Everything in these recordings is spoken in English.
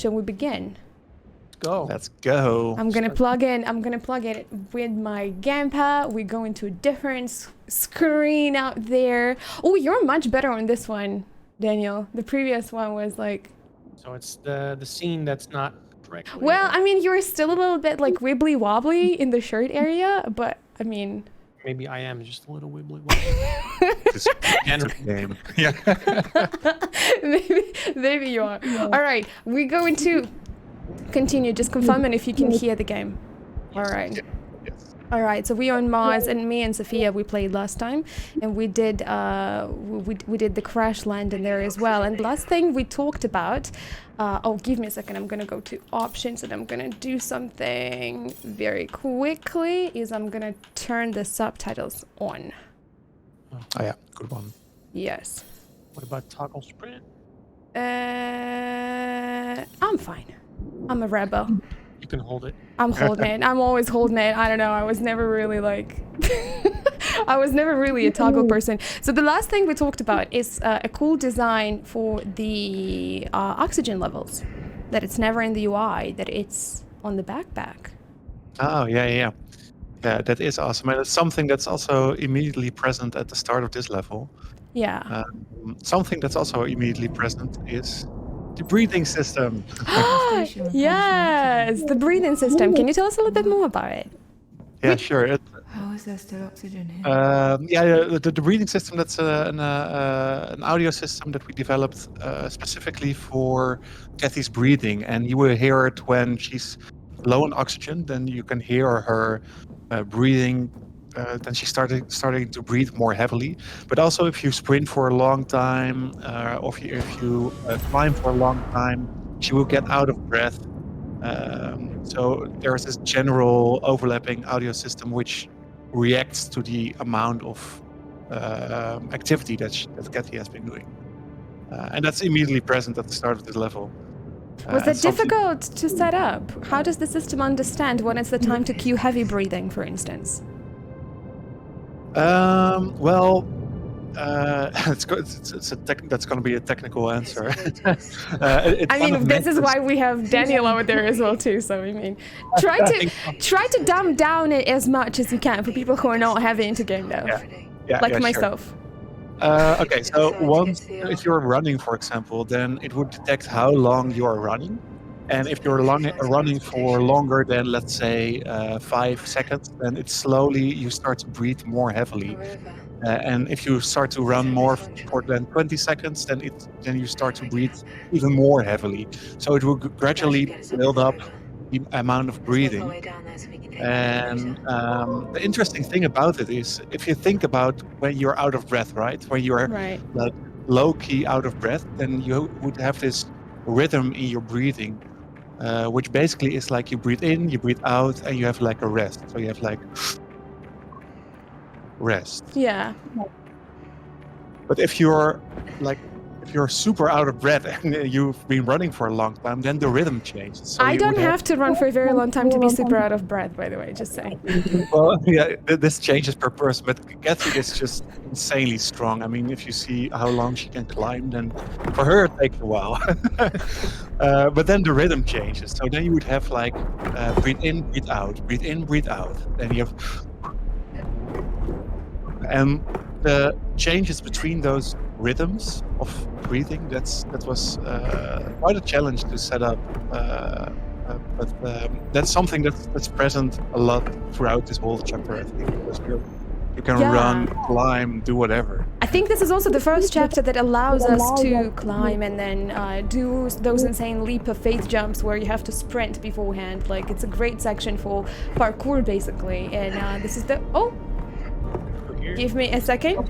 shall we begin? Go. Let's go. I'm gonna plug it with my gamepad. We go into a different screen out there. Oh, you're much better on this one, Daniel. The previous one was like... So it's the scene that's not correctly... Well, I mean, you're still a little bit like wibbly wobbly in the shirt area, but I mean... Maybe I am just a little wibbly wobbly. This game. Yeah. maybe you are. All right, we're going to continue. Just confirm if you can hear the game. All right. Yes. All right. So we are on Mars, and me and Sophia we played last time, and we did we did the crash land in there as well. And last thing we talked about. Oh, give me a second. I'm gonna go to options, and I'm gonna do something very quickly. Is I'm gonna turn the subtitles on. Oh yeah, good one. Yes. What about toggle sprint? I'm fine. I'm a rebel. You can hold it. I'm holding it. I'm always holding it. I don't know. I was never really like... I was never really a toggle person. So the last thing we talked about is a cool design for the oxygen levels. That it's never in the UI, that it's on the backpack. Oh yeah. Yeah, that is awesome. And it's something that's also immediately present at the start of this level. Yeah. Something that's also immediately present is the breathing system. Yes, the breathing system. Can you tell us a little bit more about it? Yeah, sure. How is there still oxygen here? The breathing system, that's an audio system that we developed specifically for Kathy's breathing. And you will hear it when she's low on oxygen, then you can hear her breathing. Then she's starting to breathe more heavily. But also if you sprint for a long time, or if you climb for a long time, she will get out of breath. So there's this general overlapping audio system which reacts to the amount of activity that Kathy has been doing. And that's immediately present at the start of this level. Was it difficult to set up? How does the system understand when it's the time to cue heavy breathing, for instance? That's going to be a technical answer. I mean, this is why we have Daniel over there as well too. So I mean, try to dumb down it as much as you can for people who are not heavy into game dev, like myself. Sure. Okay, so if you're running, for example, then it would detect how long you are running. And if you're running for longer than, let's say, 5 seconds, then you start to breathe more heavily. And if you start to run more for than 20 seconds, then you start to breathe even more heavily. So it will gradually build up the amount of breathing. And the interesting thing about it is, if you think about when you're out of breath, right? When you're like low-key out of breath, then you would have this rhythm in your breathing, which basically is like you breathe in, you breathe out, and you have like a rest. So you have like rest. Yeah. But if you're super out of breath and you've been running for a long time, then the rhythm changes. So I don't have to run for a very long time to be super out of breath, by the way, just saying. Well, yeah, this changes per person, but Kathy is just insanely strong. I mean, if you see how long she can climb, then for her it takes a while. But then the rhythm changes. So then you would have like breathe in, breathe out, breathe in, breathe out. Then you have... And the changes between those rhythms of breathing, that was quite a challenge to set up, but that's something that's present a lot throughout this whole chapter, I think, because you can run, climb, do whatever. I think this is also the first chapter that allows us to climb and then do those insane leap of faith jumps where you have to sprint beforehand. Like, it's a great section for parkour, basically, and this is the... Give me a second.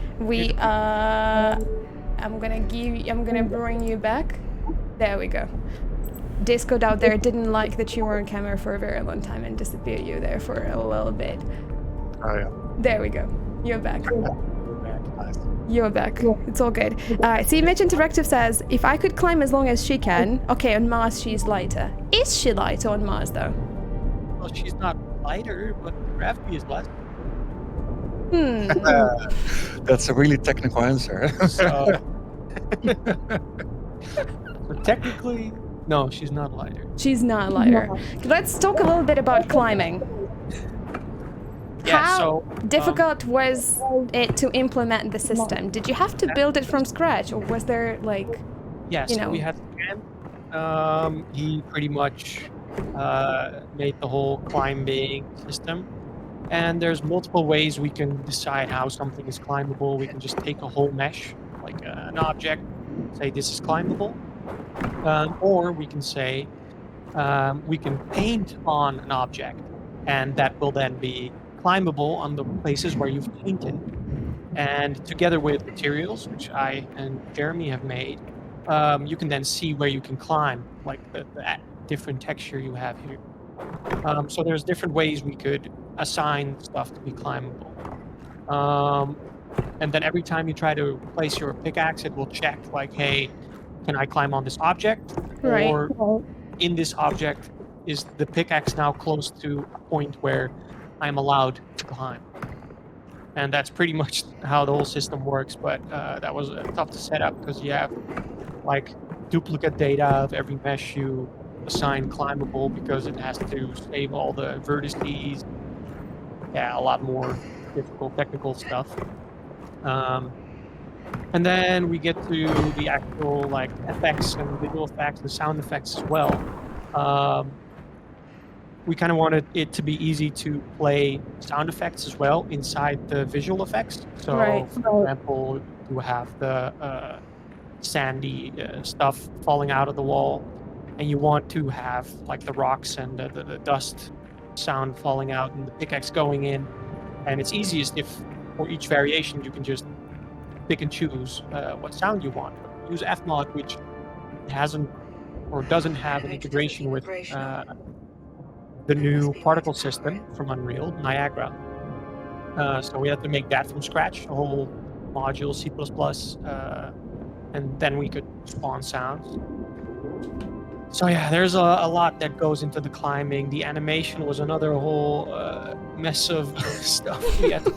I'm gonna bring you back. There we go. Discord out there didn't like that you were on camera for a very long time and disappeared you there for a little bit. Oh yeah. There we go. You're back. Nice. You're back. It's all good. See, Mitch Interactive says, if I could climb as long as she can. Okay, on Mars she's lighter. Is she lighter on Mars though? Well, she's not lighter, but gravity is less. That's a really technical answer. So technically, No, she's not a lighter. She's not a lighter. Let's talk a little bit about climbing. Yeah, How so difficult was it to implement the system? Did you have to build it from scratch, or was there like, yeah, you so know? we had Ken. He pretty much made the whole climbing system. And there's multiple ways we can decide how something is climbable. We can just take a whole mesh, like an object, say this is climbable. Or we can say we can paint on an object, and that will then be climbable on the places where you've painted. And together with materials, which I and Jeremy have made, you can then see where you can climb, like the different texture you have here. So there's different ways we could assign stuff to be climbable. And then every time you try to place your pickaxe, it will check like, hey, can I climb on this object? Right. Or in this object, is the pickaxe now close to a point where I'm allowed to climb? And that's pretty much how the whole system works. But that was tough to set up because you have like duplicate data of every mesh you assign climbable because it has to save all the vertices. Yeah, a lot more difficult technical stuff. And then we get to the actual like effects and visual effects and sound effects as well. We kind of wanted it to be easy to play sound effects as well inside the visual effects. So, Right. for example, you have the sandy stuff falling out of the wall, and you want to have like the rocks and the dust sound falling out and the pickaxe going in. And it's easiest if for each variation you can just pick and choose what sound you want. Use Fmod, which hasn't or doesn't have an integration with the new particle system from Unreal, Niagara. So we had to make that from scratch, a whole module, C++, and then we could spawn sounds. So yeah, there's a lot that goes into the climbing. The animation was another whole mess of stuff we had to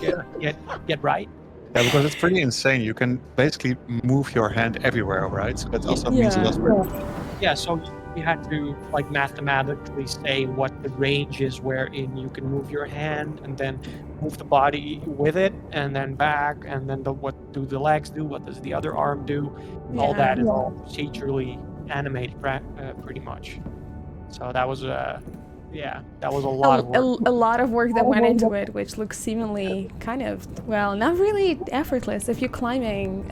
get right. Yeah, because it's pretty insane. You can basically move your hand everywhere, right? So that also means a lot. Yeah, so we had to like mathematically say what the range is wherein you can move your hand and then move the body with it and then back and then what do the legs do, what does the other arm do. All that is all procedurally animated pretty much. So that was that was a lot of work. A lot of work that went into it, which looks seemingly kind of, well, not really effortless if you're climbing.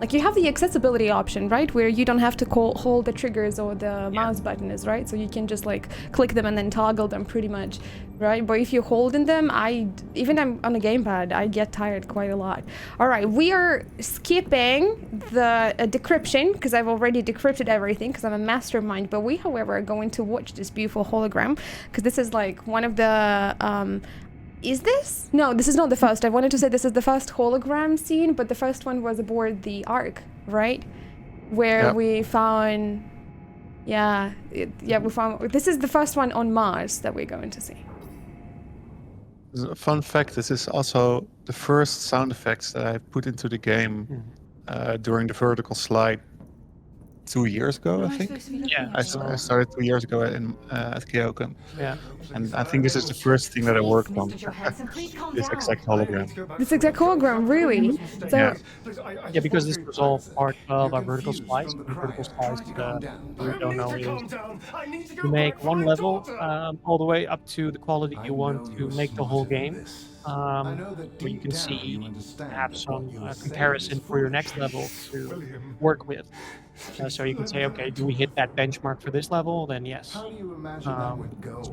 Like you have the accessibility option, right? Where you don't have to hold the triggers or the mouse buttons, right? So you can just like click them and then toggle them pretty much, right? But if you're holding them, even on a gamepad, I get tired quite a lot. All right, we are skipping the decryption because I've already decrypted everything because I'm a mastermind. But we, however, are going to watch this beautiful hologram. Because this is like one of the is this? No, this is not the first. I wanted to say this is the first hologram scene, but the first one was aboard the Ark, right? Where we found we found this is the first one on Mars that we're going to see. Fun fact, this is also the first sound effects that I put into the game during the vertical slide 2 years ago, I think. Yeah, I started 2 years ago at KeokeN. Yeah. And I think this is the first thing that I worked on. This exact hologram. This exact hologram, really? So, yeah, because this was all part of our vertical splice. And vertical splice, we don't know, is to make one level all the way up to the quality you want to make the whole game. Where you can see, have some comparison for your next level to work with. So you can say, okay, do we hit that benchmark for this level? Then yes. So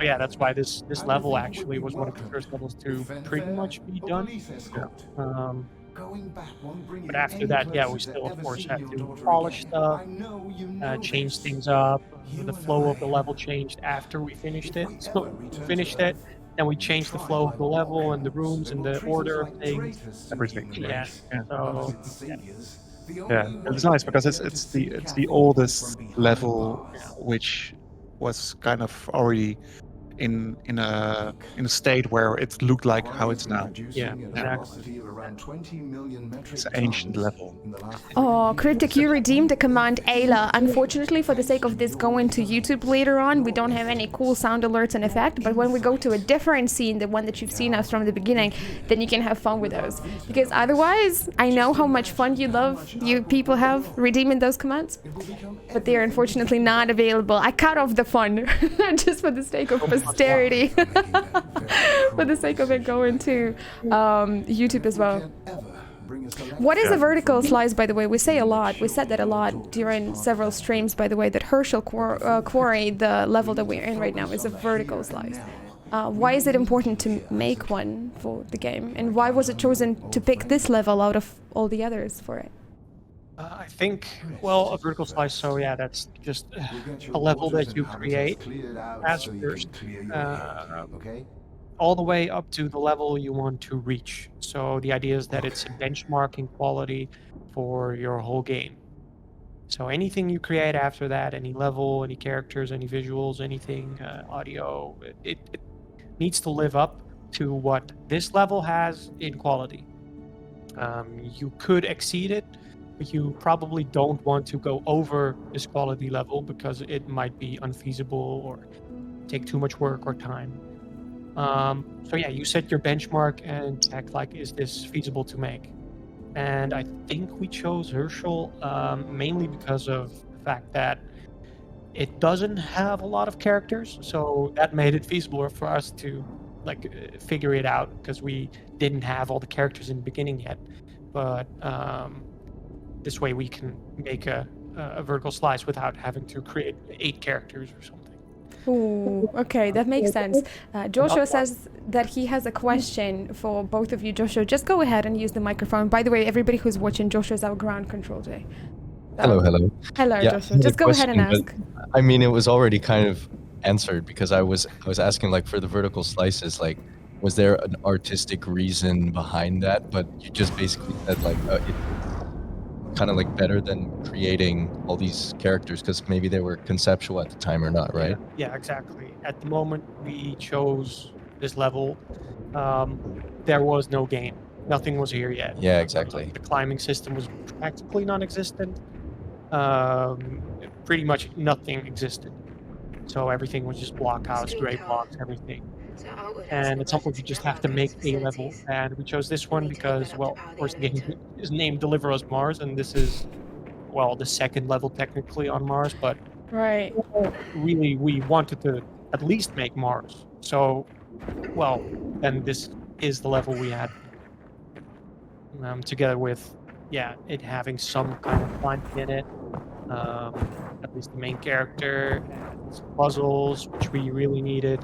yeah, that's why this level actually was one of the first levels to pretty much be done. But after that, yeah, we still of course had to polish stuff, change things up. The flow of the level changed after we finished it. So we finished it, then we changed the flow of the level and the rooms and the order of things. Everything. Yeah. So yeah, it's nice because it's the oldest level, which was kind of already in a state where it looked like how it's now. Yeah, exactly. It's an ancient level. Oh, Cryptic, you redeemed the command Ayla. Unfortunately, for the sake of this going to YouTube later on, we don't have any cool sound alerts and effect, but when we go to a different scene, the one that you've seen us from the beginning, then you can have fun with those. Because otherwise, I know how much fun you people have redeeming those commands, but they're unfortunately not available. I cut off the fun, just for the sake of posterity, for the sake of it going to YouTube as well. What is a vertical slice, by the way? We say a lot. We said that a lot during several streams, by the way, that Herschel Quarry, the level that we're in right now, is a vertical slice. Why is it important to make one for the game? And why was it chosen to pick this level out of all the others for it? I think, well, a vertical slice, so yeah, that's just a level that you create as first, all the way up to the level you want to reach. So the idea is that it's a benchmarking quality for your whole game. So anything you create after that, any level, any characters, any visuals, anything, audio, it needs to live up to what this level has in quality. You could exceed it, but you probably don't want to go over this quality level because it might be unfeasible or take too much work or time. So yeah, you set your benchmark and check, like, is this feasible to make? And I think we chose Herschel mainly because of the fact that it doesn't have a lot of characters, so that made it feasible for us to figure it out, because we didn't have all the characters in the beginning yet. But this way we can make a vertical slice without having to create 8 characters or something. Ooh, okay, that makes sense. Joshua says that he has a question for both of you. Joshua, just go ahead and use the microphone. By the way, everybody who's watching, Joshua's our ground control today. Hello. Hello, Yeah, Joshua. Just go ahead and question, ask. I mean, it was already kind of answered, because I was asking, like, for the vertical slices, like, was there an artistic reason behind that? But you just basically said, like, it's kind of like better than creating all these characters, because maybe they were conceptual at the time or not, right? Yeah, exactly. At the moment we chose this level, there was no game. Nothing was here yet. Yeah, exactly. The climbing system was practically non-existent. Pretty much nothing existed. So everything was just blockhouse, gray blocks, everything. And at some point you just have to make a level. And we chose this one because, well, of course the game is named Deliver Us Mars, and this is, well, the second level technically on Mars, but Right. really we wanted to at least make Mars. So, well, then this is the level we had, together with, yeah, it having some kind of fun in it, at least the main character, and some puzzles, which we really needed.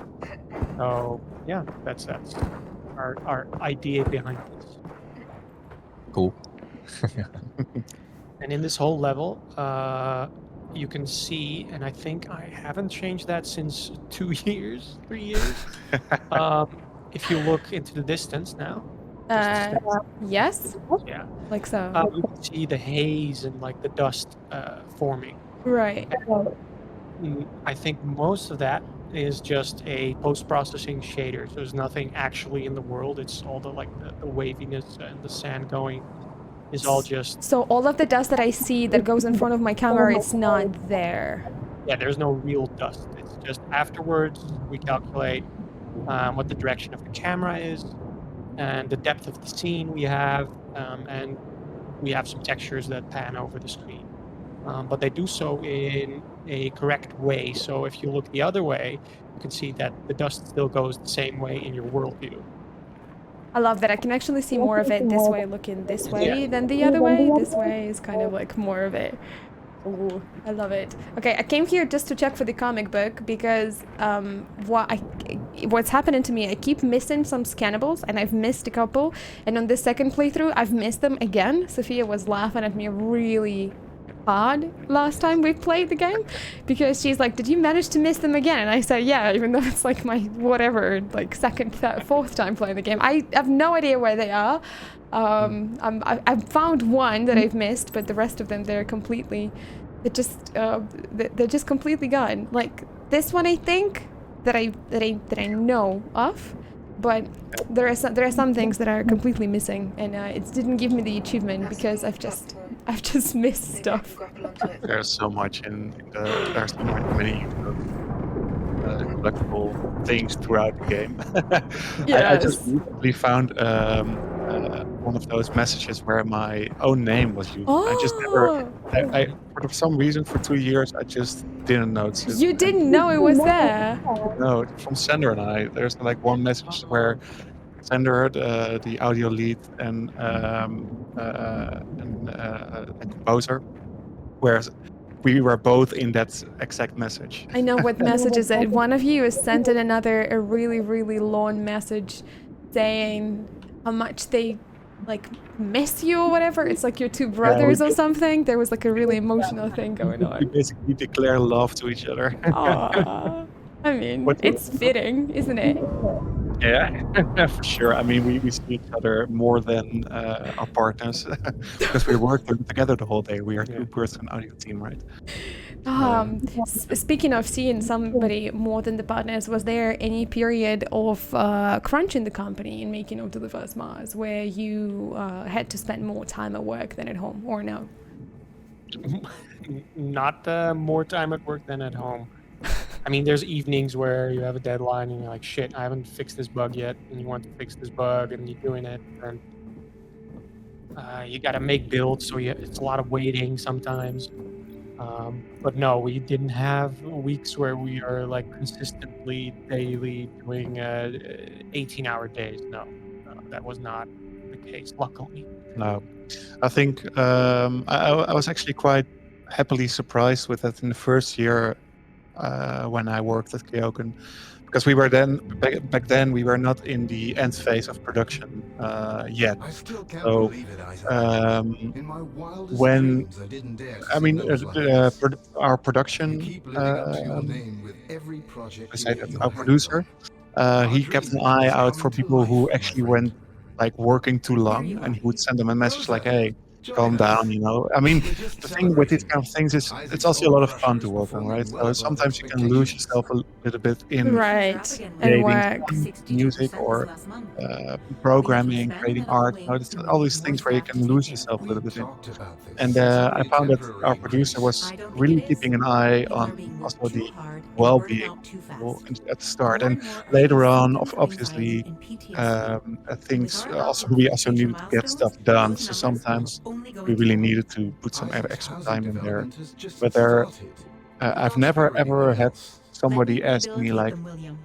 So yeah, that's our idea behind this. Cool. And in this whole level, you can see, and I think I haven't changed that since 2 years, 3 years. If you look into the distance now, Yes, yeah, like so. you can see the haze and like the dust forming. Right. I think most of that is just a post-processing shader. So there's nothing actually in the world. It's all the the waviness and the sand going is all just. So all of the dust that I see that goes in front of my camera, it's not there. Yeah, there's no real dust. It's just afterwards we calculate what the direction of the camera is and the depth of the scene we have, and we have some textures that pan over the screen. But they do so in a correct way. So if you look the other way, you can see that the dust still goes the same way in your world view. I love that. I can actually see more of it this way, looking this way than the other way. This way is kind of like more of it. Ooh, I love it. Okay, I came here just to check for the comic book because what's happening to me, I keep missing some scannables, and I've missed a couple. And on this second playthrough, I've missed them again. Sophia was laughing at me really hard last time we played the game because she's like, did you manage to miss them again? And I said, yeah, even though it's like my whatever, like second, third, fourth time playing the game. I have no idea where they are. I've found one that I've missed, but the rest of them, they're just completely gone. Like this one, I think that I know of, but there are some things that are completely missing, and it didn't give me the achievement because I've just missed stuff. There's so much there's so many collectible things throughout the game. I just Yes. recently found one of those messages where my own name was used. I just never, Oh, for some reason, for 2 years, I just didn't notice it. you didn't know it was there. No, from Sender and I, there's like one message where Sender, the audio lead and the composer, whereas we were both in that exact message. I know what message is it. One of you has sent in a really, really long message saying how much they like miss you or whatever. It's like your two brothers or something. There was like a really emotional thing going We on. basically declare love to each other. Aw. I mean, it's fitting, isn't it? Yeah, for sure. I mean, we see each other more than our partners because we work together the whole day. We are a two-person audio team, right? Speaking of seeing somebody more than the partners, was there any period of crunch in the company in making it to the first Mars where you had to spend more time at work than at home, or no? Not more time at work than at home. I mean, there's evenings where you have a deadline and you're like, shit, I haven't fixed this bug yet, and you want to fix this bug, and you're doing it, and you got to make builds, so it's a lot of waiting sometimes. But no, we didn't have weeks where we are like consistently daily doing 18-hour days. No, that was not the case, luckily. No, I think I was actually quite happily surprised with that in the first year when I worked at KeokeN, because we were then back then we were not in the end phase of production yet. I still can't So believe it, Isaac. In my wildest when dreams, I didn't dare I mean see those like this. our You production keep living up to your name with every project I you say get that your our hands producer on. he kept an eye out for people who actually went like working too long, and he would send them a message like, hey, calm down, you know. I mean, the thing with these kind of things is it's also a lot of fun to work on, right? So sometimes you can lose yourself a little bit in Right, and creating work. music or programming, creating art. You know, there's all these things where you can lose yourself a little bit in. And I found that our producer was really keeping an eye on also the well-being at the start, and later on, obviously, things also we also needed to get stuff done. So sometimes we really needed to put some extra time in there. But I've never ever had somebody ask me like,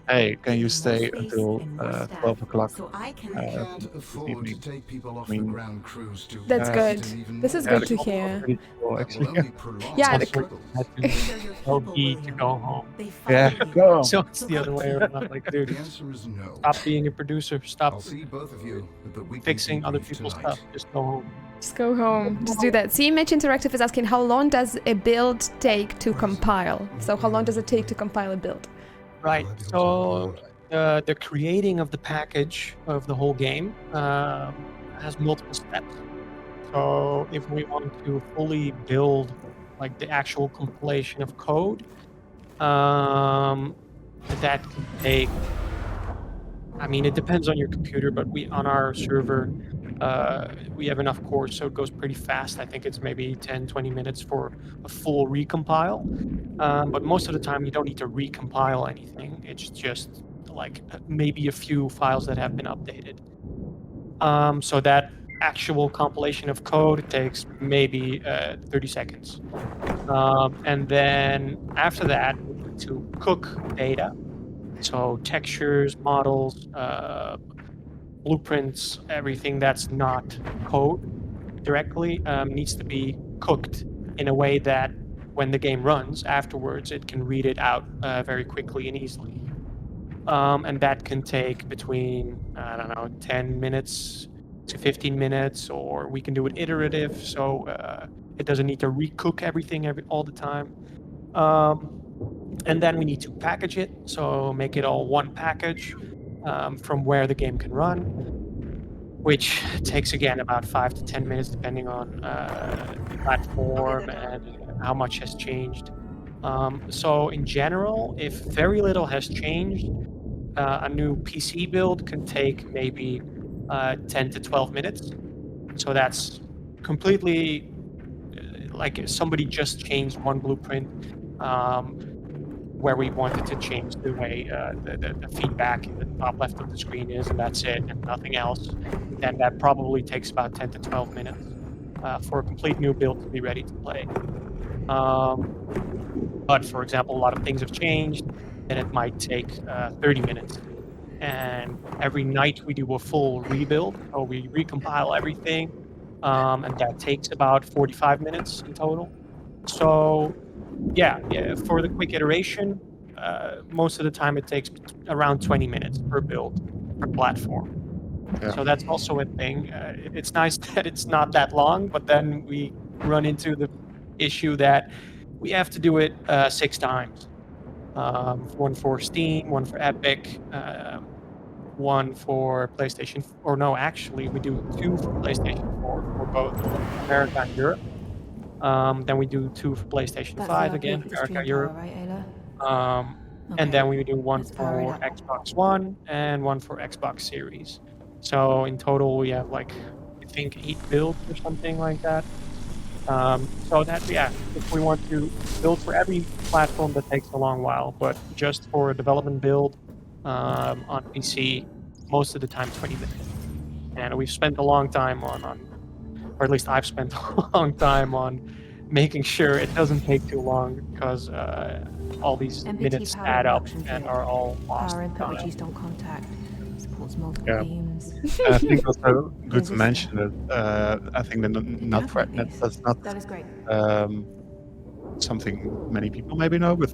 "Hey, can you stay until 12 o'clock this evening?" I mean, That's good. This is good to hear. pretty cool, actually. Yeah, LB to go home. Yeah, go. So it's the other way around. Like, dude, The answer is no. stop being a producer. Stop I'll see both of you at the weekly fixing other debrief people's tonight. stuff. Just go home. Just go home. Just do that. CMH Interactive is asking, how long does a build take to compile? So how long does it take to compile a build? Right. So the creating of the package of the whole game has multiple steps. So if we want to fully build like the actual compilation of code, that can take. I mean, it depends on your computer, but on our server, we have enough cores, so it goes pretty fast. I think it's maybe 10, 20 minutes for a full recompile. But most of the time, you don't need to recompile anything. It's just like maybe a few files that have been updated. So that actual compilation of code takes maybe 30 seconds. And then after that, we need to cook data. So textures, models, blueprints, everything that's not code directly needs to be cooked in a way that when the game runs afterwards, it can read it out very quickly and easily. And that can take between, 10 minutes to 15 minutes, or we can do it iterative, so it doesn't need to recook everything all the time. And then we need to package it, so make it all one package from where the game can run, which takes again about 5 to 10 minutes depending on the platform and how much has changed. So in general, if very little has changed, a new PC build can take maybe 10 to 12 minutes. So that's completely like if somebody just changed one blueprint where we wanted to change the way the feedback in the top left of the screen is, and that's it, and nothing else, then that probably takes about 10 to 12 minutes for a complete new build to be ready to play. But for example, a lot of things have changed, and it might take 30 minutes. And every night we do a full rebuild, so we recompile everything, and that takes about 45 minutes in total. So yeah, for the quick iteration, most of the time it takes around 20 minutes per build, per platform. Yeah. So that's also a thing. It's nice that it's not that long, but then we run into the issue that we have to do it 6 times. One for Steam, one for Epic, one for PlayStation. Or no, actually, we do 2 for PlayStation 4 for both America and Europe. Then we do 2 for PlayStation 5 again, America, Europe. Right, Ayla? And then we do one Let's power it for up. Xbox One and one for Xbox Series. So in total, we have like, I think 8 builds or something like that. So that, yeah, if we want to build for every platform, that takes a long while, but just for a development build on PC, most of the time 20 minutes. And we've spent a long time on or at least I've spent a long time on making sure it doesn't take too long, because all these MPT minutes power add up reduction and kit. are all lost. Power input reduced on contact. Supports multiple Yeah. beams. I think also good to Resistor. mention that I think that not for, that's not That is great. something many people maybe know, but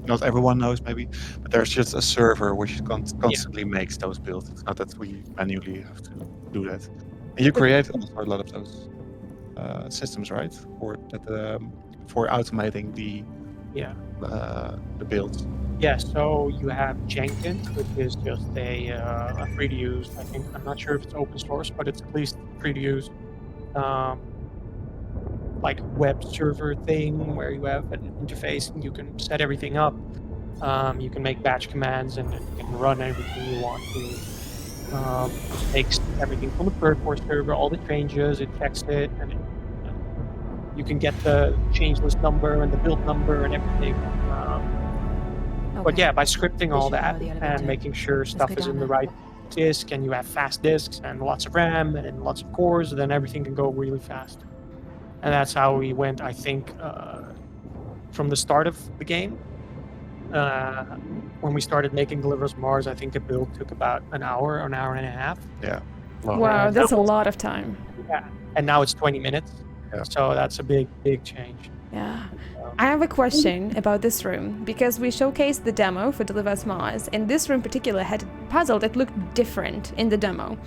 not everyone knows maybe. But there's just a server which constantly makes those builds. It's not that we manually have to do that. And you create also a lot of those systems, right? For automating the Yeah. builds. Yeah, so you have Jenkins, which is just a free to use. I think, I'm not sure if it's open source, but it's at least free to use. Like web server thing where you have an interface and you can set everything up. You can make batch commands and you can run everything you want to. It takes everything from a third-party server, all the changes, it checks it, and you can get the change list number and the build number and everything. But Okay. yeah, by scripting all This should that power the and elevator. making sure stuff go is down in the there. right disk, and you have fast disks and lots of RAM and lots of cores, then everything can go really fast. And that's how we went, I think, from the start of the game. When we started making Deliver Mars, I think the build took about an hour and a half. Wow, that's a lot of time. Yeah, and now it's 20 minutes. Yeah. So that's a big change. Yeah. I have a question about this room, because we showcased the demo for Deliver Us Mars, and this room in particular had a puzzle that looked different in the demo.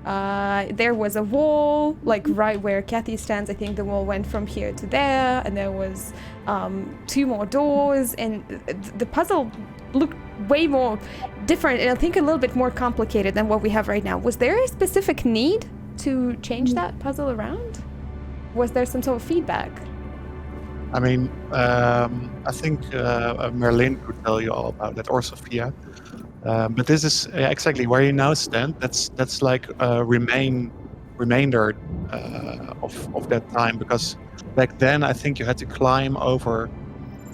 There was a wall, like right where Kathy stands. I think the wall went from here to there, and there was 2 more doors, and the puzzle looked way more different, and I think a little bit more complicated than what we have right now. Was there a specific need to change that puzzle around? Was there some sort of feedback? I mean, I think Merlin could tell you all about that, or Sophia. But this is exactly where you now stand. That's like a remainder of that time, because back then I think you had to climb over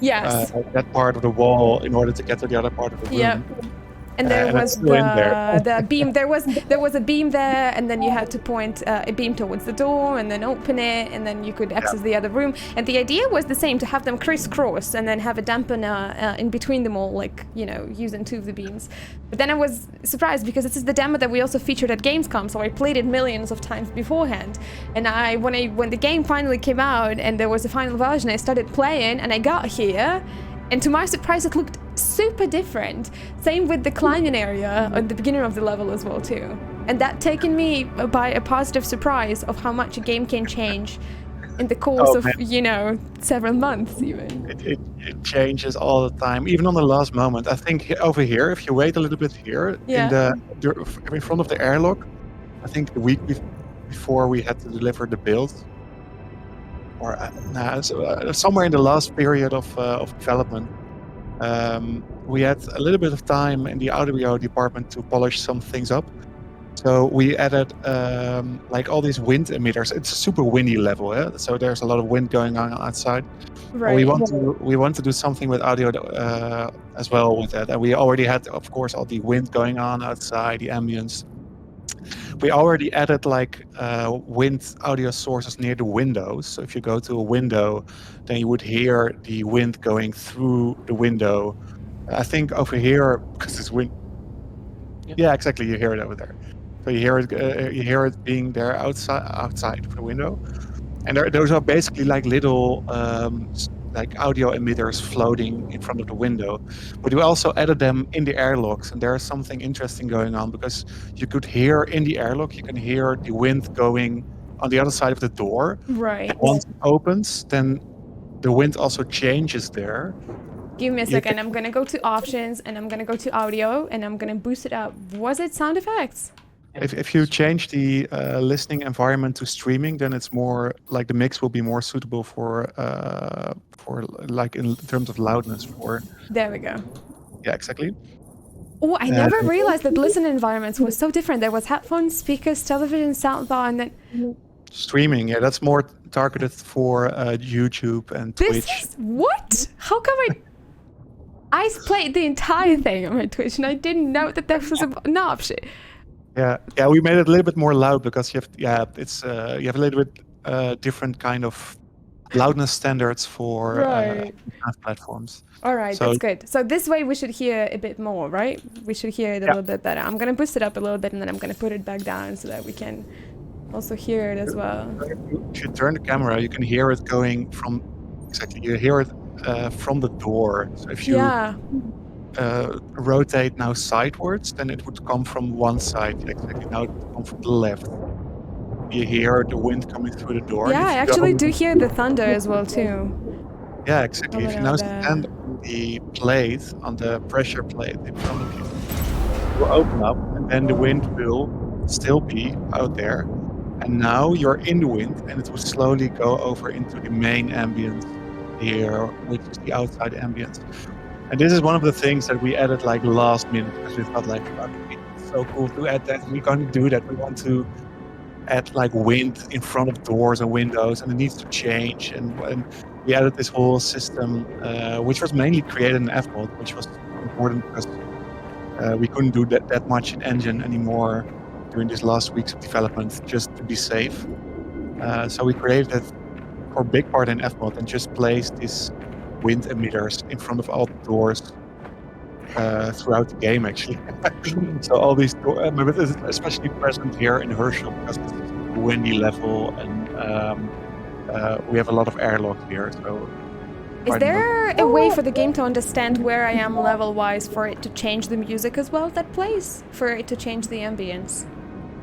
Yes. that part of the wall in order to get to the other part of the room. Yeah. And there and was it's still in there. the beam. There was a beam there, and then you had to point a beam towards the door, and then open it, and then you could access the other room. And the idea was the same, to have them crisscross, and then have a dampener in between them all, like, you know, using 2 of the beams. But then I was surprised, because this is the demo that we also featured at Gamescom, so I played it millions of times beforehand. And when the game finally came out and there was a final version, I started playing, and I got here. And to my surprise, it looked super different. Same with the climbing area at the beginning of the level as well too. And that taken me by a positive surprise of how much a game can change in the course of, you know, several months even. It changes all the time, even on the last moment. I think over here, if you wait a little bit here, in front of the airlock, I think the week before we had to deliver the build, or somewhere in the last period of development, we had a little bit of time in the audio department to polish some things up. So we added like all these wind emitters. It's a super windy level, so there's a lot of wind going on outside. And we want to do something with audio as well with that. And we already had, of course, all the wind going on outside, the ambience. We already added like wind audio sources near the windows. So if you go to a window, then you would hear the wind going through the window. I think over here, because it's wind. Yeah, exactly. You hear it over there. So you hear it being there outside of the window. And those are basically like little like audio emitters floating in front of the window. But we also added them in the airlocks, and there is something interesting going on because you could hear in the airlock, you can hear the wind going on the other side of the door. Right. And once it opens, then the wind also changes there. Give me a second. I'm gonna go to options, and I'm gonna go to audio, and I'm gonna boost it up. Was it sound effects? If you change the listening environment to streaming, then it's more like the mix will be more suitable for like in terms of loudness. There we go. Yeah, exactly. Oh, I never realized that listening environments was so different. There was headphones, speakers, television, soundbar, and then streaming. Yeah, that's more targeted for YouTube and Twitch. What? How come I played the entire thing on my Twitch, and I didn't know that there was an option. Yeah, we made it a little bit more loud because you have you have a little bit different kind of loudness standards for platforms. All right, so, that's good. So this way we should hear a bit more, right? We should hear it a little bit better. I'm gonna boost it up a little bit, and then I'm gonna put it back down so that we can also hear it as well. If you turn the camera, you can hear it going from you hear it from the door. So if you rotate now sidewards, then it would come from one side. Exactly, now it would come from the left. You hear the wind coming through the door. Yeah, I actually do hear the thunder as well too. Yeah, exactly. If you now stand on the plate, on the pressure plate in front of you, it will open up, and then the wind will still be out there. And now you're in the wind, and it will slowly go over into the main ambience here, which is the outside ambience. And this is one of the things that we added like last minute because we thought like, it's so cool to add that. We can't do that. We want to add like wind in front of doors and windows, and it needs to change. And we added this whole system, which was mainly created in FMod, which was important because we couldn't do that much in engine anymore during these last weeks of development, just to be safe. So we created it for a big part in FMod and just placed these wind emitters in front of all the doors throughout the game, actually. So all these doors, but it's especially present here in Herschel because it's a windy level, and we have a lot of airlock here. So is there a way for the game to understand where I am level-wise for it to change the music as well that plays, for it to change the ambience?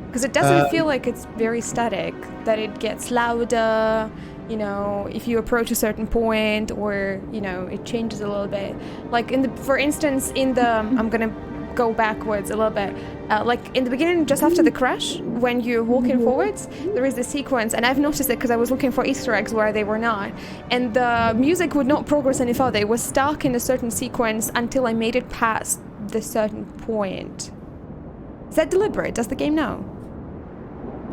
Because it doesn't feel like it's very static, that it gets louder, you know, if you approach a certain point, or, you know, it changes a little bit. Like for instance, I'm gonna go backwards a little bit. Like in the beginning, just after the crash, when you're walking forwards, there is this sequence, and I've noticed it because I was looking for Easter eggs where they were not, and the music would not progress any further. It was stuck in a certain sequence until I made it past the certain point. Is that deliberate? Does the game know?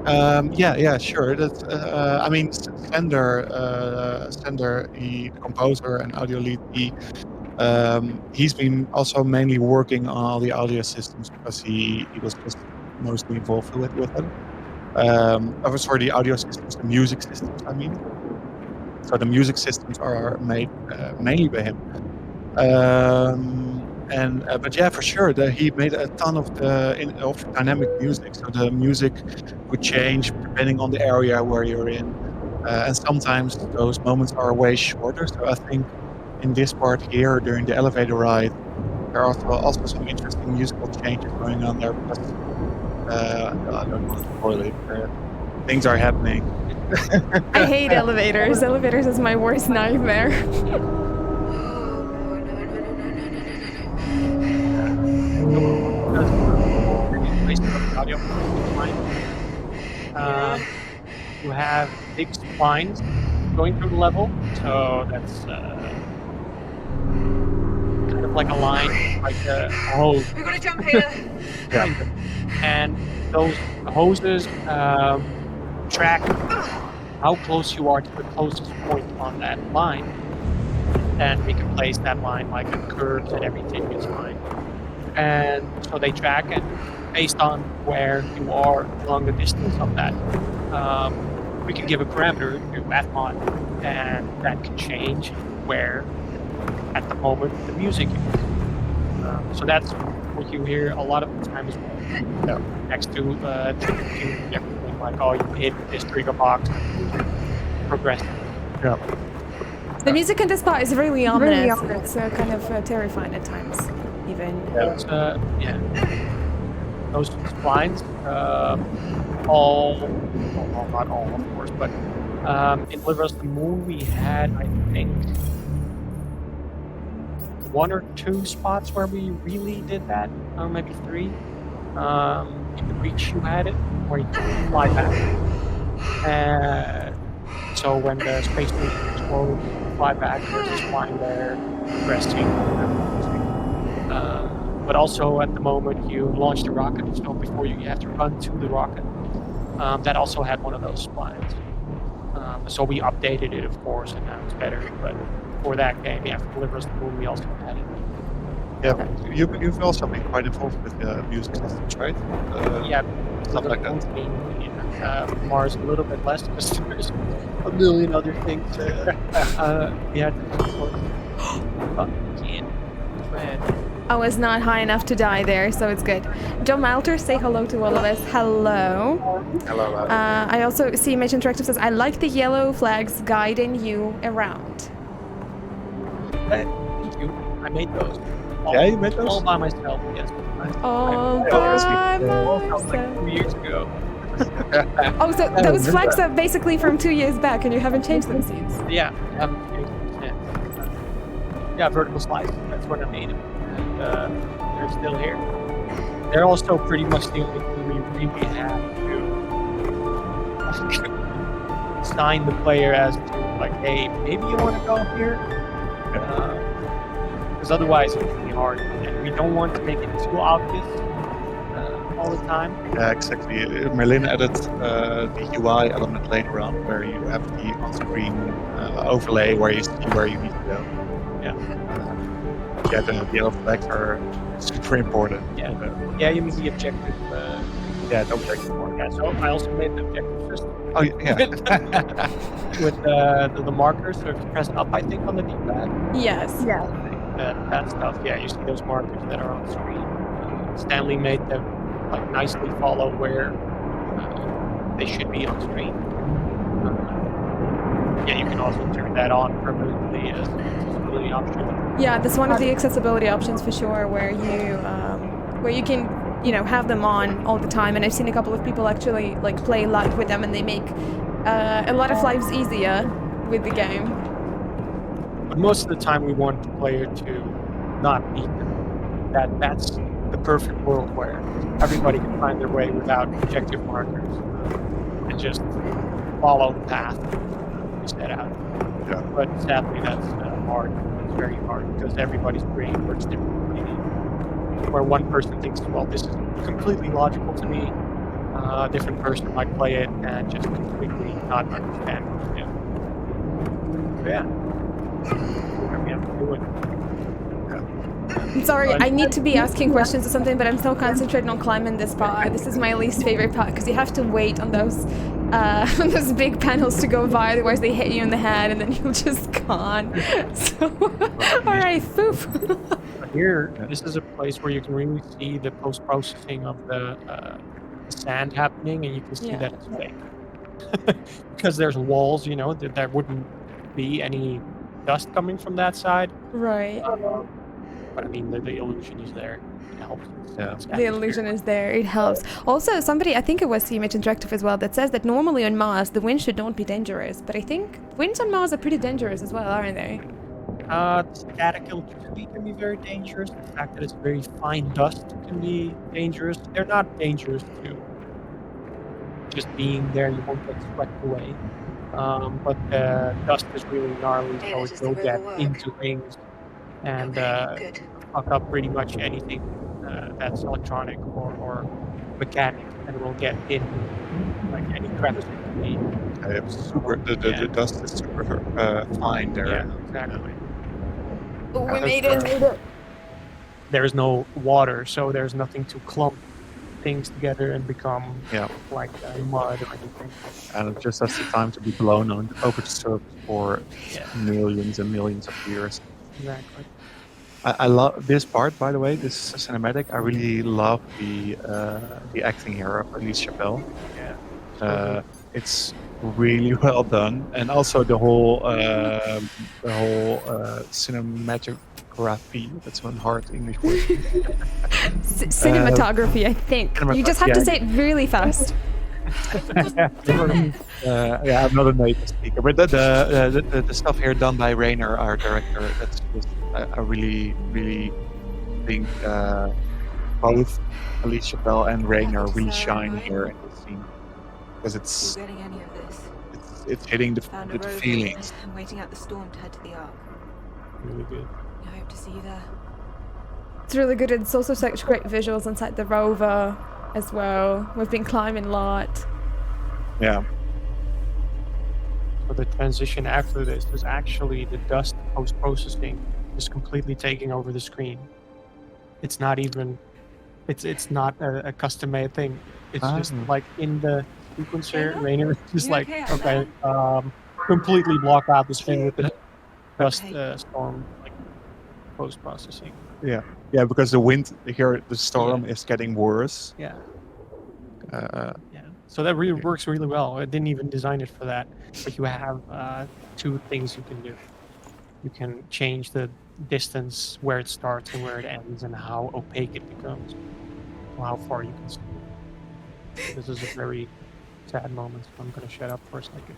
Yeah, sure. That's, I mean, Slender, the composer and audio lead, he's been also mainly working on all the audio systems because he was just mostly involved with it. Sorry, the audio systems, the music systems, I mean. So the music systems are made mainly by him. But yeah, for sure, he made a ton of dynamic music. So the music would change depending on the area where you're in, and sometimes those moments are way shorter. So I think in this part here, during the elevator ride, there are also some interesting musical changes going on there because I don't want to spoil it. Things are happening. I hate elevators. Elevators is my worst nightmare. You have big spines going through the level. So that's kind of like a line, like a hose. We've got to jump here. Kind of. And those hoses track how close you are to the closest point on that line. And we can place that line like in curves and everything is fine. And so they track it based on where you are along the distance of that. We can give a parameter to Athmon, and that can change where at the moment the music is. So that's what you hear a lot of the time as well. Next to everything like, oh, you hit this trigger box, progress. Yeah. The music in this part is really ominous. It's kind of terrifying at times, even. Those, those splines, all, well, not all, of course, but in Live Us the Moon, we had, I think, 1 or 2 spots where we really did that, maybe 3. In the breach, you had it, where you can fly back. And so when the space station explodes, fly back, there's a spline there, resting. But also at the moment you launch the rocket, so before you have to run to the rocket, that also had one of those splines. So we updated it, of course, and now it's better. But for that game, yeah, for Live Us the Moon, we also had it. Yeah, you've also been quite involved with music systems, right? Yeah, stuff like that. Mars a little bit less because there's a million other things. We had to support. Man. I was not high enough to die there, so it's good. John Malter, say hello to all of us. Hello. Hello. I also see Image Interactive says, I like the yellow flags guiding you around. Thank you. I made those. Yeah, you made those? All by myself, yes. All by myself. Like 2 years ago. Oh, so those flags are basically from 2 years back and you haven't changed them since? Yeah, I haven't changed them since. Yeah, vertical slice. That's when I made them. And they're still here. They're also pretty much the only thing we really have to sign the player as to, like, hey, maybe you want to go here? Because otherwise it's really hard. And we don't want to make it too obvious all the time. Yeah, exactly. Merlin added the UI element later on where you have the on-screen overlay where you see where you need to go. Yeah, the yellow flags are super important. Yeah, you mean the objective. Yeah, the objective one. Yeah, so I also made the objective system. Oh, yeah. With the markers, so if you press up, I think, on the D-pad. Yes. Yeah. That stuff, yeah, you see those markers that are on screen. Stanley made them like nicely follow where they should be on screen. Yeah, you can also turn that on permanently as an accessibility option. Yeah, that's one of the accessibility options for sure, where you can, have them on all the time. And I've seen a couple of people actually like play live with them, and they make a lot of lives easier with the game. But most of the time, we want the player to not need them. That's the perfect world where everybody can find their way without objective markers and just follow the path we set out. Yeah. But sadly, that's hard. It's very hard because everybody's brain works differently. Where one person thinks, well, this is completely logical to me. A different person might play it and just completely not understand what to do. So, yeah. We have to do it. I'm sorry, I need to be asking questions or something, but I'm still concentrating on climbing this part. This is my least favorite part because you have to wait on those those big panels to go by, otherwise they hit you in the head and then you'll just gone. So, alright, poof. Here, this is a place where you can really see the post-processing of the sand happening, and you can see that it's fake. Because there's walls, that there wouldn't be any dust coming from that side. Right. But I mean, the illusion is there. It helps. Yeah. The illusion is there, it helps. Also, somebody, I think it was the Image Interactive as well, that says that normally on Mars the winds should not be dangerous, but I think winds on Mars are pretty dangerous as well, aren't they? The static electricity can be very dangerous. The fact that it's very fine dust can be dangerous. They're not dangerous to just being there. You won't get swept away. but the dust is really gnarly, so it will get into things and fuck up pretty much anything that's electronic or mechanic, and will get in like any crevice it can be. It's super. The dust is super fine there. Yeah, exactly. Oh, we Because made it. there's no water, so there's nothing to clump things together and become like mud or anything. And it just has the time to be blown over the surface for millions and millions of years. Exactly. I love this part, by the way. This cinematic. I really love the acting here of Elise Chappelle. Yeah. It's really well done, and also the whole cinematography. That's one hard English word. Cinematography, I think. You just have to say it really fast. Yeah, I'm not a native speaker, but the stuff here done by Rainer, our director, that's just I really think both Elise Chappelle and Rainer really shine here in this scene because it's Getting any of this? it's hitting the Found a the rover feelings. and waiting out the storm to head to the Ark. Really good. I hope to see you there. It's really good. It's also such great visuals inside the rover as well. We've been climbing a lot. Yeah. So the transition after this is actually the dust post-processing is completely taking over the screen. It's not even, it's not a custom-made thing. It's just like in the sequencer, Rainer is just like, okay, completely block out the screen with the dust storm like post-processing. Yeah, because the wind here, the storm is getting worse. Yeah. So that really works really well. I didn't even design it for that, but you have two things you can do. You can change the distance where it starts and where it ends, and how opaque it becomes, or how far you can see. This is a very sad moment, so I'm going to shut up for a second.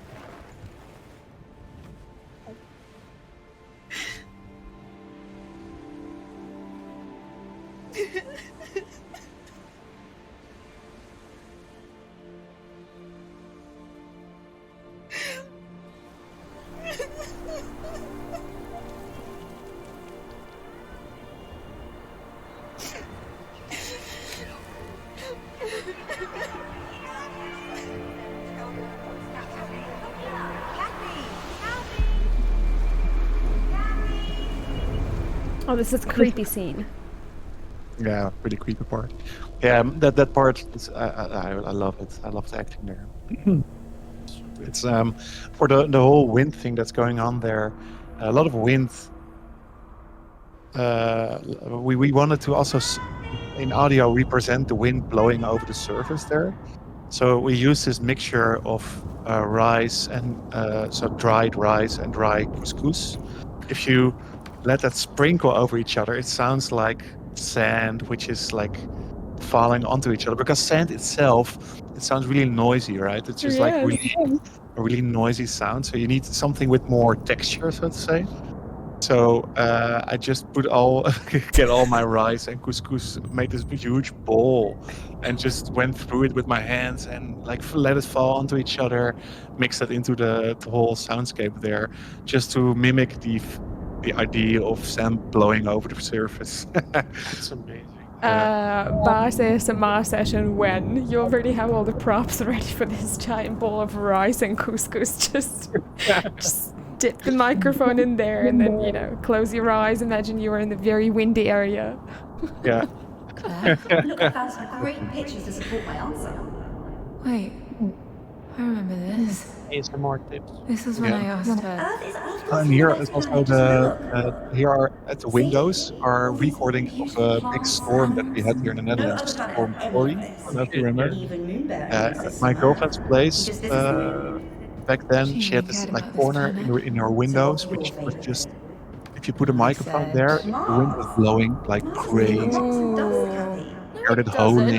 Oh, this is a creepy scene. Yeah, pretty creepy part. Yeah, that part is I love it. I love the acting there. It's for the whole wind thing that's going on there. A lot of wind. We wanted to also in audio represent the wind blowing over the surface there. So we use this mixture of rice and so dried rice and dry couscous. If you let that sprinkle over each other, it sounds like sand, which is like falling onto each other. Because sand itself, it sounds really noisy, right? It's just like really a really noisy sound. So you need something with more texture, so to say. So I just get all my rice and couscous, made this huge bowl, and just went through it with my hands and like let it fall onto each other, mix it into the whole soundscape there, just to mimic the idea of sand blowing over the surface. It's amazing. Bars ASMR session when you already have all the props ready for this giant bowl of rice and couscous. Just dip the microphone in there and then, close your eyes. Imagine you are in the very windy area. Yeah. Look, I found some great pictures to support my answer. Wait, I remember this. ASMR tips. This is when I asked her. And here is also here are at the windows are recording of a big storm that we had here in the Netherlands, Storm Corey. I don't know if you remember. At my girlfriend's place back then, she had this like corner in her windows, which was just if you put a microphone there, the wind was blowing like crazy. You heard it howling.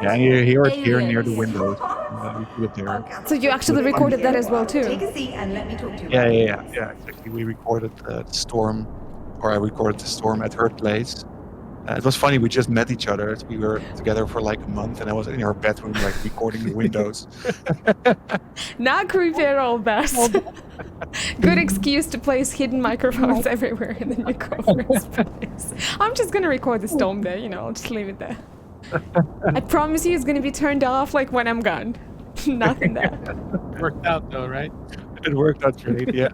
Yeah, you hear it here near the windows. We put it there. So you actually recorded that as well too? Take a seat and let me talk to you. Yeah, exactly. We recorded the storm, or I recorded the storm at her place. It was funny. We just met each other. We were together for like a month, and I was in her bedroom, like recording the windows. Not creepy at all, Bess. Good excuse to place hidden microphones everywhere and then you go for a space. I'm just gonna record the storm there, I'll just leave it there. I promise you it's gonna be turned off like when I'm gone. Nothing there. Worked out though, right? It worked out great. Yeah.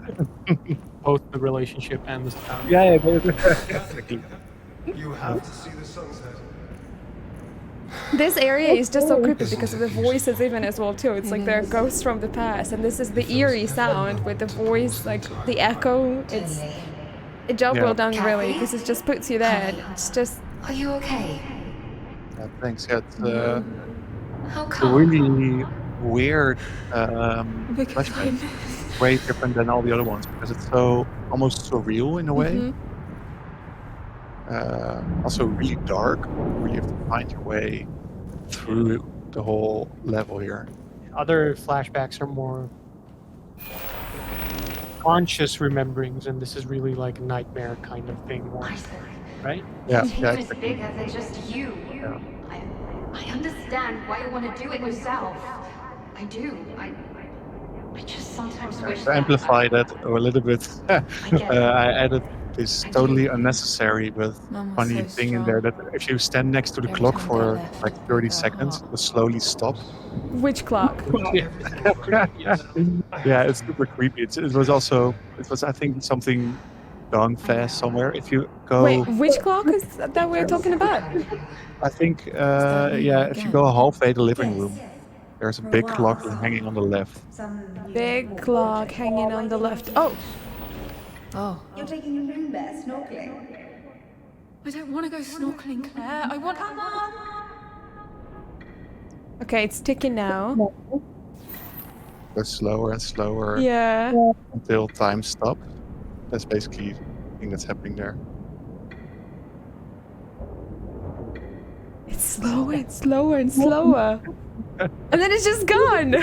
Both the relationship and the sound. Yeah. Exactly. You have to see the sunset. This area is just so creepy because of the voices even as well too. It's like they're ghosts from the past, and this is the eerie sound with the voice, like the echo. It's a job well done, really, because it just puts you there. It's just. Are you okay? Thanks. Yeah, it's How a come? really weird flashback. Way different than all the other ones because it's so almost surreal in a way. Also really dark. You really have to find your way through the whole level here. Other flashbacks are more conscious rememberings, and this is really like a nightmare kind of thing, more, right? Yeah, It's yeah, as exactly. big as just you. Yeah. I understand why you want to do it yourself. I do. I just sometimes wish To amplify that a little bit, get it. I added this totally unnecessary but Mum was funny so thing in there that if you stand next to the Every clock time for they left, like it 30 broke her seconds, heart. it will slowly stop. Which clock? Yeah, it's super creepy. It was I think something done fast somewhere. If you go, Wait, which clock is that we're talking about? I think mean if you again? go halfway the living Yes. room, there's a For a big while, clock some- hanging on the left. Some Big clock hanging on the left. Oh, Oh, You're taking your moon bear snorkeling. I don't want to go snorkeling, Claire. I want. Come on. okay, it's ticking now. Go slower and slower Yeah. until time stops. That's basically the thing that's happening there. It's slower and slower. And then it's just gone.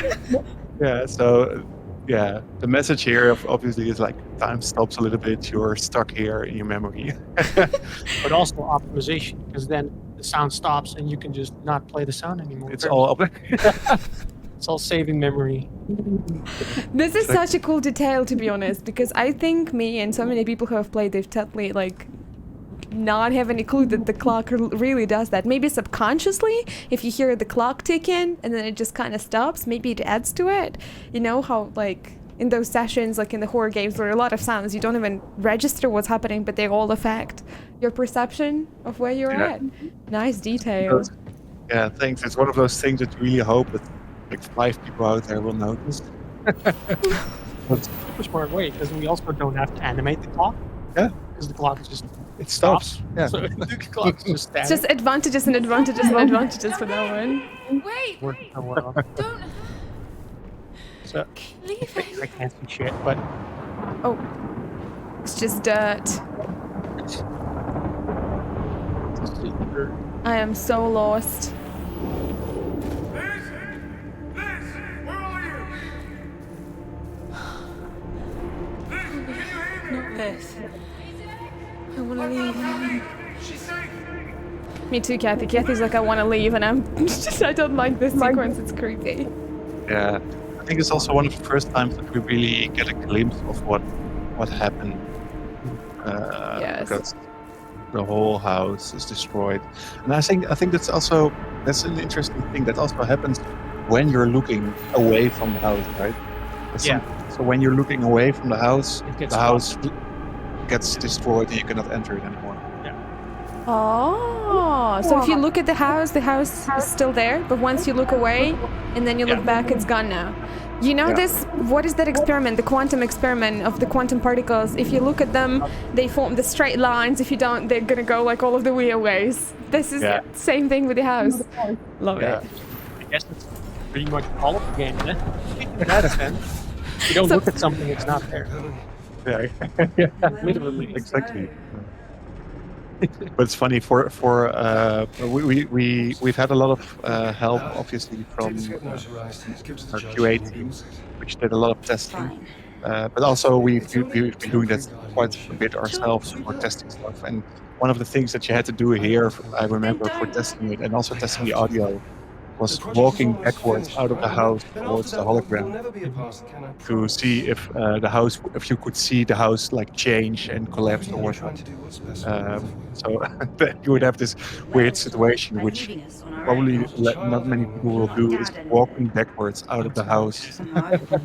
Yeah, so yeah, the message here obviously is like time stops a little bit, you're stuck here in your memory. But also optimization, because then the sound stops and you can just not play the sound anymore. It's all up. It's all saving memory. This is such a cool detail, to be honest, because I think me and so many people who have played, they've totally like not have any clue that the clock really does that. Maybe subconsciously, if you hear the clock ticking and then it just kind of stops, maybe it adds to it. You know how like in those sessions, like in the horror games, there are a lot of sounds you don't even register what's happening, but they all affect your perception of where you're Yeah. at. Nice detail. Yeah, thanks. It's one of those things that you really hope that like 5 people out there will notice. Super smart way, because we also don't have to animate the clock. Yeah. Because the clock is just It stops. Yeah. So the clock's just It's standing. just advantages and advantages and advantages for that one. Wait, Working so well. don't So leave it. I can't see shit, but Oh, it's just dirt. I am so lost. Not this. I want to leave. Me too, Kathy. Kathy's like, I want to leave, and I'm just, I don't like this sequence. It's creepy. Yeah. I think it's also one of the first times that we really get a glimpse of what happened. Yes. Because the whole house is destroyed. And I think that's an interesting thing that also happens when you're looking away from the house, right? So when you're looking away from the house, It gets the house gets destroyed and you cannot enter it anymore. Oh, so if you look at the house is still there, but once you look away and then you look back, it's gone now. You know this, what is that experiment, the quantum experiment of the quantum particles? If you look at them, they form the straight lines. If you don't, they're gonna go like all of the weird ways. This is the same thing with the house. Love it. I guess it's pretty much all of the game, eh? In that sense. If you don't look at something, it's not there. Yeah. Literally. Exactly. But it's funny we've had a lot of help obviously from our QA team, which did a lot of testing. But also we've been doing that quite a bit ourselves for testing stuff, and one of the things that you had to do here, I remember, for testing it and also testing the audio, was walking backwards out of the house towards the hologram to see if if you could see the house like change and collapse towards us. So then you would have this weird situation, which probably not many people will do, is walking backwards out of the house.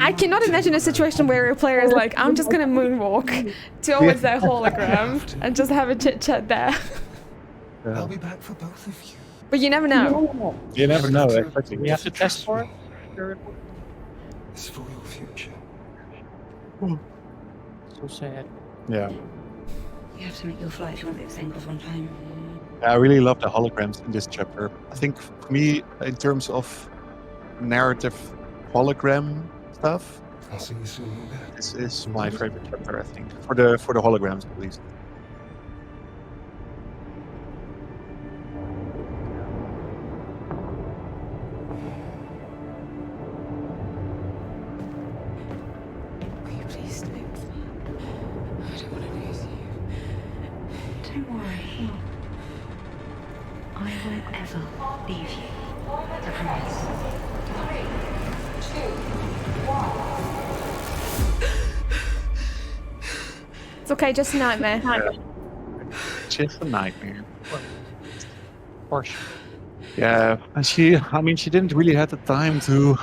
I cannot imagine a situation where a player is like, I'm just gonna moonwalk towards their hologram and just have a chit chat there. I'll be back for both of you. But you never know. You never know, exactly. We have to test for it. It's for your future. So sad. Yeah. You have to make your flight if you want the examples on time. I really love the holograms in this chapter. I think for me, in terms of narrative hologram stuff, I'll see you soon. this is my favorite chapter. I think for the holograms at least. Will you please stay with me? I don't want to lose you. Don't worry. I won't ever leave you. I promise. It's okay, just a nightmare. Just a nightmare. Porsche. Yeah, and she didn't really have the time to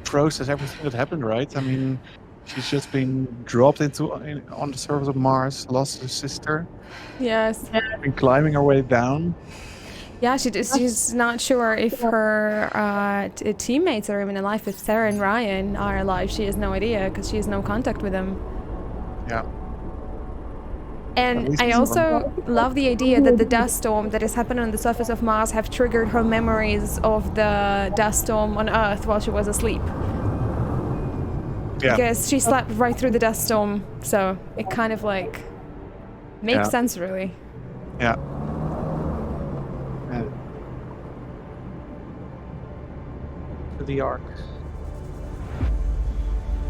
process everything that happened, right? I mean, she's just been dropped on the surface of Mars, lost her sister, Yes. been climbing her way down. Yeah, she's not sure if her teammates are even alive. If Sarah and Ryan are alive, she has no idea because she has no contact with them. Yeah. And At least I it's also love the idea that the dust storm that has happened on the surface of Mars have triggered her memories of the dust storm on Earth while she was asleep. Yeah. Because she slept right through the dust storm, so it kind of like makes Yeah. sense, really. Yeah. Yeah. To the Ark.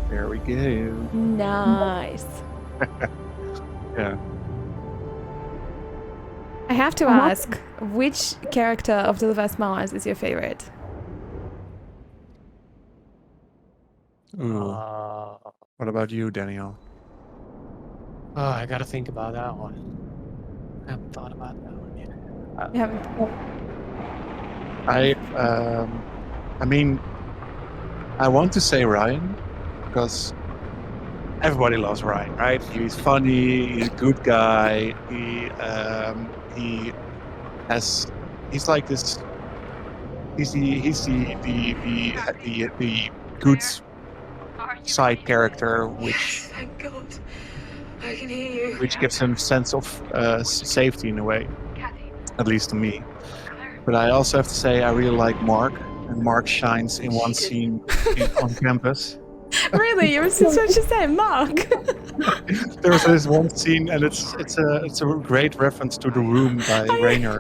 There we go. Nice. Yeah. I have to ask, which character of the vs Mars is your favorite? Ooh. Uh, What about you, Daniel? oh, I gotta think about that one. I haven't thought about that one yet. You haven't. I mean, I want to say Ryan because everybody loves Ryan, right? He's funny. He's a good guy. He's like this. He's the good side character, which Thank God. I can hear you. which gives him a sense of safety in a way, at least to me. But I also have to say I really like Mark, and Mark shines in one scene on campus. Really? You were supposed to say Mark? There's this one scene, and it's a great reference to The Room by Rainer,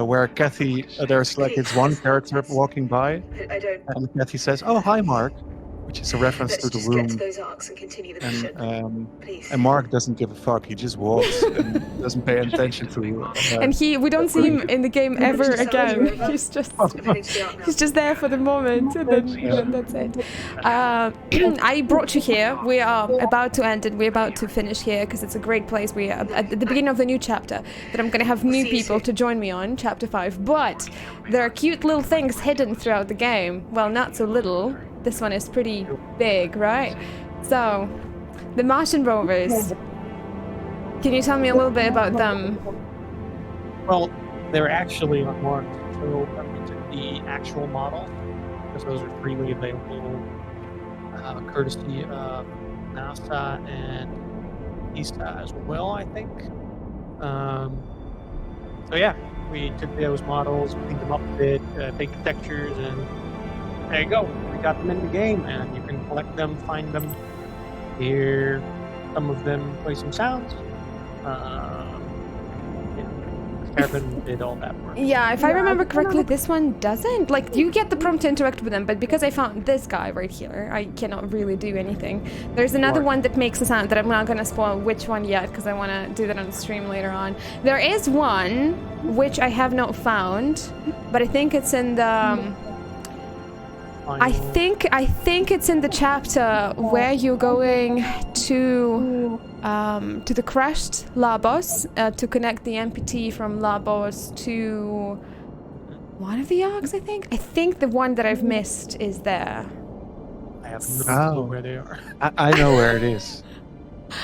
where Kathy, there's like it's one character walking by, I don't. and Kathy says, "Oh, hi, Mark," which is a reference Let's to The just get to Room. those arcs and continue the mission. And Please. Mark doesn't give a fuck. He just walks and doesn't pay attention to you. And we don't see him in the game ever again. He's just Heading to the arc now. he's just there for the moment, and then that's it. I brought you here. We are about to end it. We're about to finish here because it's a great place. We are at the beginning of the new chapter that I'm going to have new people to join me on, chapter 5. But there are cute little things hidden throughout the game. Well, not so little. This one is pretty big, right? So, the Martian rovers. Can you tell me a little bit about them? Well, they're actually unmarked, so we took the actual model, because those are freely available, courtesy of NASA and ESA as well, I think. So yeah, we took those models, cleaned them up a bit, baked the textures, and there you go. We got them in the game, and you can collect them, find them, hear some of them play some sounds. Yeah, it's Kevin did all that work. Yeah, if I remember correctly, this one doesn't. Like, you get the prompt to interact with them, but because I found this guy right here, I cannot really do anything. There's another one that makes a sound that I'm not gonna spoil which one yet, because I want to do that on the stream later on. There is one which I have not found, but I think it's in the... I think it's in the chapter where you're going to the crashed Labos to connect the MPT from Labos to one of the arcs. I think the one that I've missed is there. I have no clue where they are. I know where it is.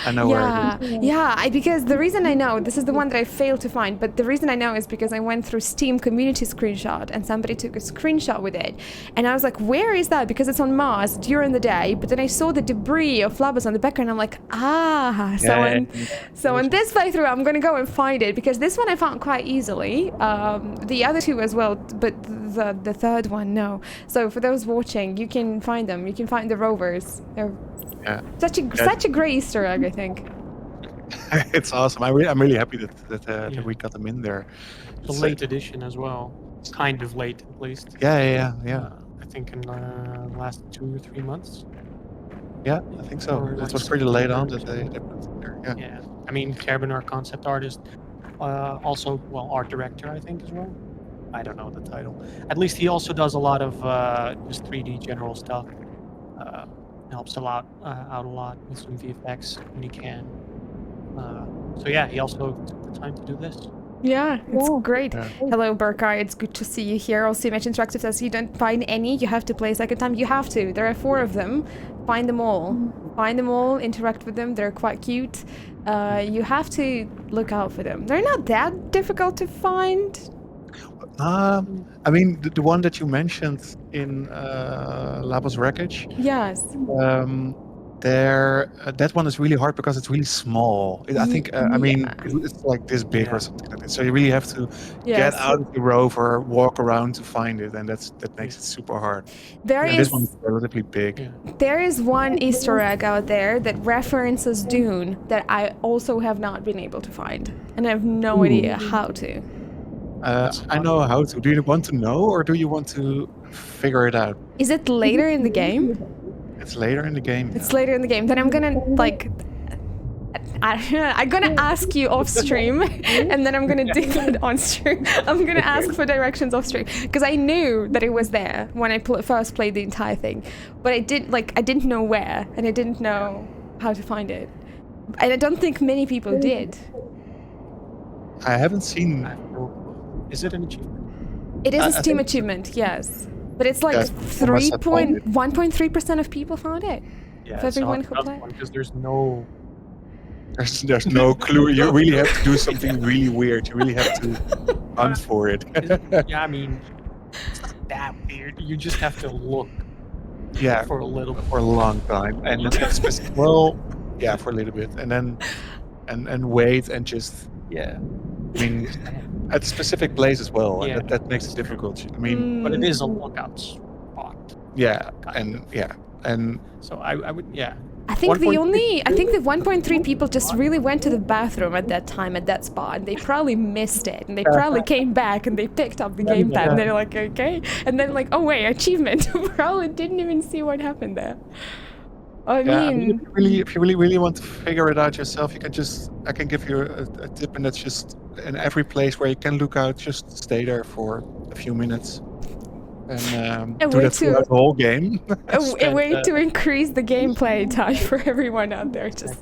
I know where it is. Yeah, because the reason I know, this is the one that I failed to find, but the reason I know is because I went through Steam community screenshot and somebody took a screenshot with it. And I was like, where is that? Because it's on Mars during the day, but then I saw the debris of Labos on the background. I'm like, so in this playthrough, I'm going to go and find it, because this one I found quite easily. The other two as well, but the third one, no. So for those watching, you can find them. You can find the rovers. They're such a great Easter egg, I think. It's awesome. I'm really happy that we got them in there. The late edition as well. It's kind of late, at least. Yeah. I think in the last 2 or 3 months. Yeah, I think so. Or It like was pretty late on that they put it there. Yeah. Yeah. I mean, Kevin, our concept artist, also, well, art director, I think, as well. I don't know the title. At least he also does a lot of just 3D general stuff. Helps out a lot with some VFX when he can. So yeah, he also took the time to do this. Yeah, it's great. Hello, Burkai. It's good to see you here. Also, Image Interactive says you don't find any, you have to play a second time. You have to. There are 4 of them. Find them all. Find them all. Interact with them. They're quite cute. You have to look out for them. They're not that difficult to find. I mean, the one that you mentioned in Labos Wreckage. Yes. That one is really hard because it's really small. I think, I mean, it's like this big or something like that. So you really have to get out of the rover, walk around to find it, and that makes it super hard. This one is relatively big. Yeah. There is one Easter egg out there that references Dune that I also have not been able to find, and I have no idea how to. I know how to. Do you want to know, or do you want to figure it out? Is it later in the game? It's later in the game. It's later in the game. Then I'm gonna I'm gonna ask you off stream, and then I'm gonna do that on stream. I'm gonna ask for directions off stream, because I knew that it was there when I first played the entire thing, but I didn't know where, and I didn't know how to find it, and I don't think many people did. I haven't seen. Is it an achievement? It is a Steam achievement, yes. But it's like 1.3% of people found it. Yeah, for everyone who played. Because there's no no clue. You really have to do something really weird. You really have to hunt for it. Yeah, I mean, it's not that weird. You just have to look. For a little bit. For a long time, and for a little bit, and then and wait and just I mean. At a specific place as well, and that makes it difficult. I mean, but it is a lookout spot. And so I would I think the 1.3 people just really went to the bathroom at that time at that spot, and they probably missed it, and they probably came back and they picked up the gamepad, and they're like, okay, and then like, oh wait, achievement. Probably didn't even see what happened there. I mean, if you really want to figure it out yourself, I can give you a tip, and that's just in every place where you can look out, just stay there for a few minutes, and do that throughout the whole game. A way to increase the gameplay time for everyone out there. Just